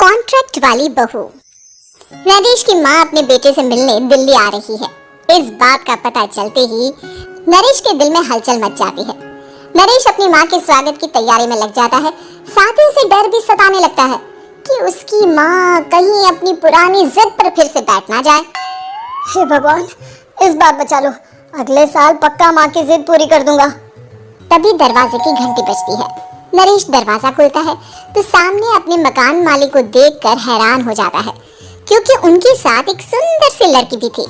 Contract वाली बहू। नरेश की माँ अपने बेटे से मिलने दिल्ली आ रही है। इस बात का पता चलते ही नरेश के दिल में हलचल मच जाती है। नरेश अपनी माँ के स्वागत की तैयारी में लग जाता है। साथ ही उसे डर भी सताने लगता है कि उसकी माँ कहीं अपनी पुरानी जिद पर फिर से बैठ ना जाए। हे भगवान, इस बार बचा लो, अगले साल पक्का माँ की जिद पूरी कर दूंगा। तभी दरवाजे की घंटी बजती है। नरेश दरवाजा खोलता है तो सामने अपने मकान मालिक को देखकर हैरान हो जाता है, क्योंकि उनके साथ एक सुंदर सी लड़की भी थी।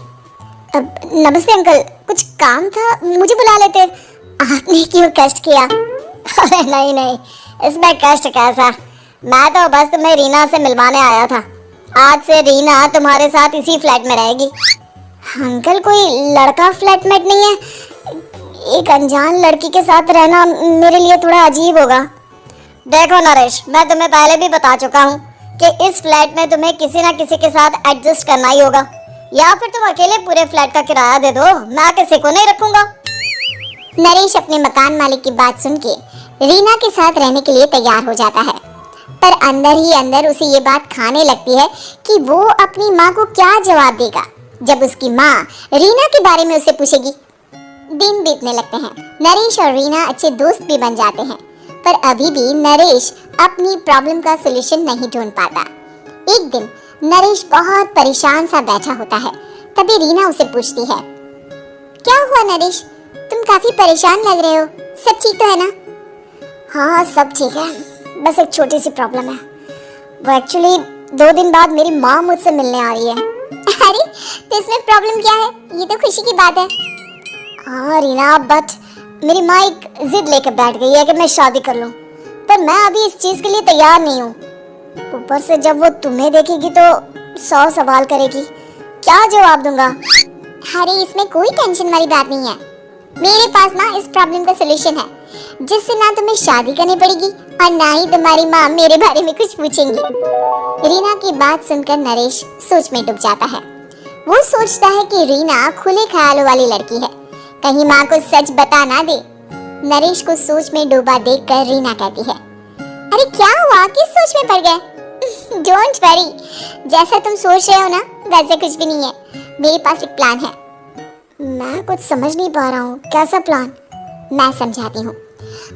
नमस्ते अंकल, कुछ काम था, मुझे बुला लेते। आपने क्यों कष्ट किया? अरे नहीं नहीं, इसमें कष्ट कैसा, मैं तो बस तुम्हें रीना से मिलवाने आया था। आज से रीना तुम्हारे साथ इसी फ्लैट में रहेगी। अंकल, कोई लड़का फ्लैटमेट नहीं है? एक अनजान लड़की के साथ रहना मेरे लिए थोड़ा अजीब होगा। देखो नरेश, मैं तुम्हें पहले भी बता चुका हूँ कि इस फ्लैट में तुम्हें किसी ना किसी के साथ एडजस्ट करना ही होगा, या फिर तुम अकेले पूरे फ्लैट का किराया दे दो, मैं किसी को नहीं रखूंगा। नरेश अपने मकान मालिक की बात सुन के रीना के साथ रहने के लिए तैयार हो जाता है, पर अंदर ही अंदर उसे ये बात खाने लगती है कि वो अपनी माँ को क्या जवाब देगा जब उसकी माँ रीना के बारे में उसे पूछेगी। दिन बीतने लगते हैं। नरेश और रीना अच्छे दोस्त भी बन जाते हैं, पर अभी भी नरेश अपनी प्रॉब्लम का सलूशन नहीं ढूंढ पाता। एक दिन नरेश बहुत परेशान सा बैठा होता है। तभी रीना उसे पूछती है, क्या हुआ नरेश, तुम काफी परेशान लग रहे हो, सब ठीक तो है ना? हाँ सब ठीक है, बस एक छोटी सी प्रॉब्लम है। वो एक्चुअली 2 दिन बाद मेरी माँ मुझसे मिलने आ रही है। अरे तो इसमें प्रॉब्लम क्या है, ये तो खुशी की बात है। हाँ रीना, बट मेरी माँ एक जिद लेकर बैठ गई है कि मैं शादी कर लूं, पर मैं अभी इस चीज के लिए तैयार नहीं हूँ। ऊपर से जब वो तुम्हें देखेगी तो 100 सवाल करेगी, क्या जवाब दूंगा? अरे इसमें कोई टेंशन वाली बात नहीं है, मेरे पास ना इस प्रॉब्लम का सलूशन है, जिससे ना तुम्हें शादी करनी पड़ेगी और ना ही तुम्हारी माँ मेरे बारे में कुछ पूछेंगी। रीना की बात सुनकर नरेश सोच में डूब जाता है। वो सोचता है कि रीना खुले ख्यालों वाली लड़की है, कहीं माँ को सच बता ना दे। नरेश को सोच में डूबा देखकर रीना कहती है, अरे क्या हुआ, किस सोच में पड़ गए? डोंट वरी, जैसा तुम सोच रहे हो ना वैसे कुछ भी नहीं है, मेरे पास एक प्लान है। मैं कुछ समझ नहीं पा रहा हूँ, कैसा प्लान? मैं समझाती हूँ।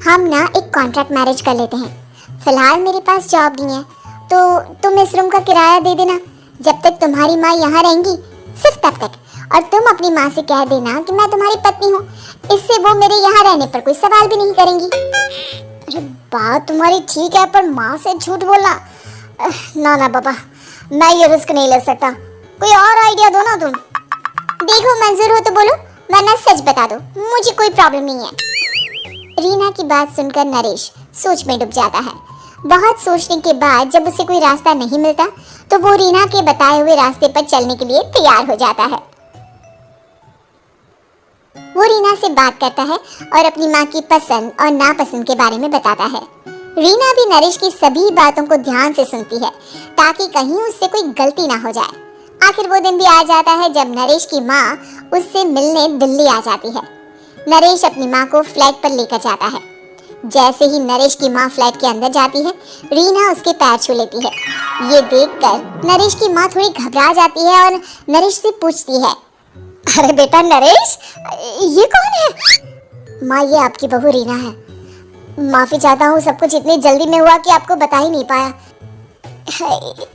हम ना एक कॉन्ट्रैक्ट मैरिज कर लेते हैं। फिलहाल मेरे पास जॉब नहीं है, तो तुम इस रूम का किराया दे देना, जब तक तुम्हारी माँ यहाँ रहेंगी, सिर्फ तब तक। और तुम अपनी माँ से कह देना कि मैं तुम्हारी पत्नी हूँ, इससे वो मेरे यहाँ रहने पर कोई सवाल भी नहीं करेंगी। अरे बात तुम्हारी ठीक है, पर माँ से झूठ बोलना, ना ना बाबा, मैं ये रिस्क नहीं ले सकता, कोई और आइडिया दो ना तुम। देखो मंजूर हो तो बोलो, वरना सच बता दो, मुझे कोई प्रॉब्लम नहीं है। रीना की बात सुनकर नरेश सोच में डूब जाता है। बहुत सोचने के बाद जब उसे कोई रास्ता नहीं मिलता तो वो रीना के बताए हुए रास्ते पर चलने के लिए तैयार हो जाता है। वो रीना से बात करता है और अपनी माँ की पसंद और नापसंद के बारे में बताता है। रीना भी नरेश की सभी बातों को ध्यान से सुनती है, ताकि कहीं उससे कोई गलती ना हो जाए। आखिर वो दिन भी आ जाता है जब नरेश की माँ उससे मिलने दिल्ली आ जाती है। नरेश अपनी माँ को फ्लैट पर लेकर जाता है। जैसे ही नरेश की माँ फ्लैट के अंदर जाती है, रीना उसके पैर छू लेती है। ये देखकर नरेश की माँ थोड़ी घबरा जाती है और नरेश से पूछती है, अरे बेटा नरेश, ये कौन है? माँ, ये आपकी बहू रीना है। माफी चाहता हूँ, सब कुछ इतनी जल्दी में हुआ कि आपको बता ही नहीं पाया,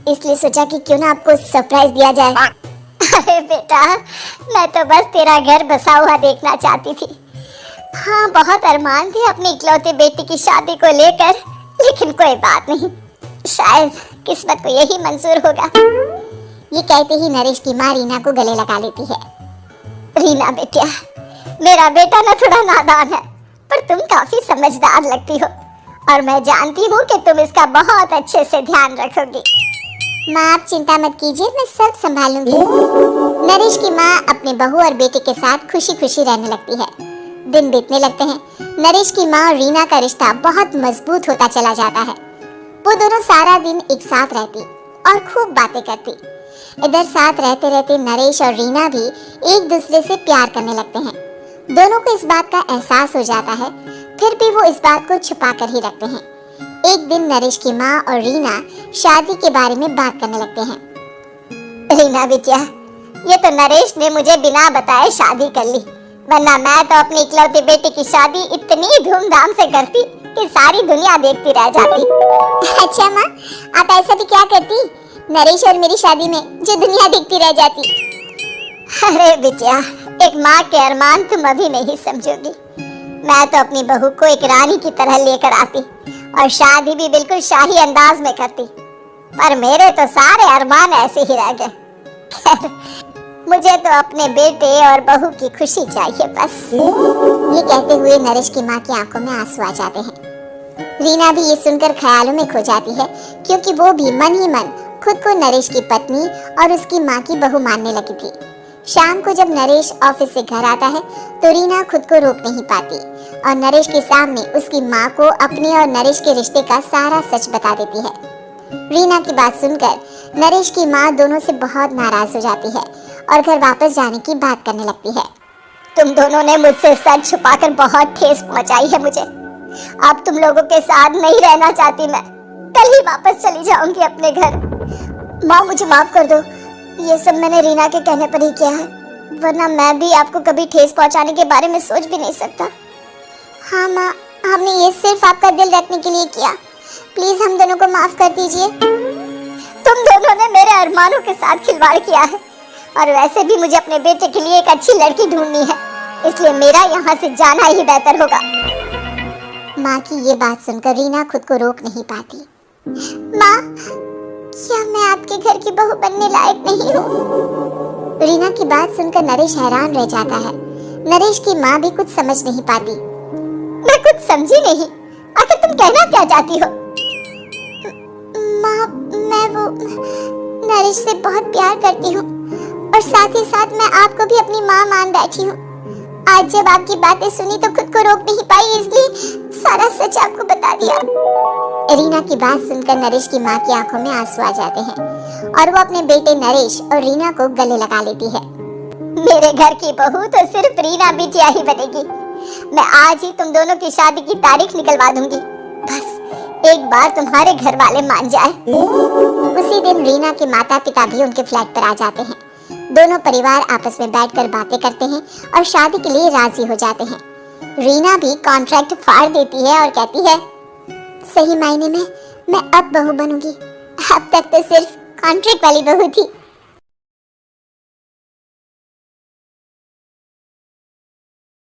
इसलिए सोचा कि क्यों ना आपको सरप्राइज दिया जाए। अरे बेटा, मैं तो बस तेरा घर बसा हुआ देखना चाहती थी। हाँ, बहुत अरमान थे अपनी इकलौते बेटी की शादी को लेकर, लेकिन कोई बात नहीं, शायद किस्मत को यही मंजूर होगा। ये कहते ही नरेश की माँ रीना को गले लगा लेती है। रीना बेटिया, मेरा बेटा ना थोड़ा नादान है, पर तुम काफी समझदार लगती हो, और मैं जानती हूँ कि तुम इसका बहुत अच्छे से ध्यान रखोगी। माँ आप चिंता मत कीजिए, मैं सब संभालूंगी। नरेश की माँ अपने बहू और बेटे के साथ खुशी खुशी रहने लगती है। दिन बीतने लगते हैं। नरेश की माँ और रीना का रिश्ता बहुत मजबूत होता चला जाता है। वो दोनों सारा दिन एक साथ रहती और खूब बातें करती। इधर साथ रहते रहते नरेश और रीना भी एक दूसरे से प्यार करने लगते हैं। दोनों को इस बात का एहसास हो जाता है, फिर भी वो इस बात को छुपा कर ही रखते हैं। एक दिन नरेश की माँ और रीना शादी के बारे में बात करने लगते हैं। रीना बिटिया, ये तो नरेश ने मुझे बिना बताए शादी कर ली, वरना मैं तो अपनी इकलौती बेटी की शादी इतनी धूमधाम से करती कि सारी दुनिया देखती रह जाती। अच्छा माँ, आप ऐसा भी क्या करती नरेश और मेरी शादी में जो दुनिया देखती रह जाती? अरे बिटिया, एक माँ के अरमान तुम अभी नहीं समझोगी। मैं तो अपनी बहू को एक रानी की तरह लेकर आती और शादी भी बिल्कुल शाही अंदाज में करती, पर मेरे तो सारे अरमान ऐसे ही रह गए। खैर, मुझे तो अपने बेटे और बहू की खुशी चाहिए बस। ये कहते हुए नरेश की माँ की आंखों में आंसू आ जाते हैं। रीना भी ये सुनकर ख्यालों में खो जाती है, क्योंकि वो भी मन ही मन खुद को नरेश की पत्नी और उसकी माँ की बहू मानने लगी थी। शाम को जब नरेश ऑफिस से घर आता है तो रीना खुद को रोक नहीं पाती और नरेश के सामने उसकी माँ को अपने और नरेश के रिश्ते का सारा सच बता देती है। रीना की बात सुनकर नरेश की माँ दोनों से बहुत नाराज हो जाती है और घर वापस जाने की बात करने लगती है। तुम दोनों ने मुझसे सच छुपाकर बहुत ठेस पहुंचाई है मुझे। अब तुम लोगों के साथ नहीं रहना चाहती मैं, कल ही वापस चली जाऊंगी अपने घर। माँ मुझे माफ कर दो, ये सब मैंने रीना के कहने पर ही किया है, वरना मैं भी आपको कभी ठेस पहुंचाने के बारे में सोच भी नहीं सकता। हाँ माँ, हमने ये सिर्फ आपका दिल रखने के लिए किया, प्लीज हम दोनों को माफ कर दीजिए। तुम दोनों ने मेरे अरमानों के साथ खिलवाड़ किया है और वैसे भी मुझे अपने बेटे के लिए एक अच्छी लड़की ढूंढनी है, इसलिए मेरा यहाँ से जाना ही बेहतर होगा। माँ की ये बात सुनकर रीना खुद को रोक नहीं पाती। माँ, क्या मैं आपके घर की बहू बनने लायक नहीं हूँ? रीना की बात सुनकर नरेश हैरान रह जाता है। नरेश की माँ भी कुछ समझ नहीं पाती। मैं कुछ समझी नहीं, आखिर तुम कहना क्या चाहती हो? माँ, मैं वो नरेश से बहुत प्यार करती हूँ और साथ ही साथ मैं आपको भी अपनी माँ मान बैठी हूँ। आज जब आपकी बातें सुनी तो खुद को रोक नहीं पाई, इसलिए सारा सच आपको बता दिया। रीना की बात सुनकर नरेश की माँ की आंखों में आंसू आ जाते हैं और वो अपने बेटे नरेश और रीना को गले लगा लेती है। मेरे घर की बहू तो सिर्फ रीना बिटिया ही बनेगी। मैं आज ही तुम दोनों की शादी की तारीख निकलवा दूंगी, बस एक बार तुम्हारे घर वाले मान जाए। उसी दिन रीना के माता पिता भी उनके फ्लैट पर आ जाते हैं। दोनों परिवार आपस में बैठकर बातें करते हैं और शादी के लिए राजी हो जाते हैं। रीना भी कॉन्ट्रैक्ट फाड़ देती है और कहती है, सही मायने में मैं अब बहू बनूंगी, अब तक तो सिर्फ कॉन्ट्रैक्ट वाली बहू थी।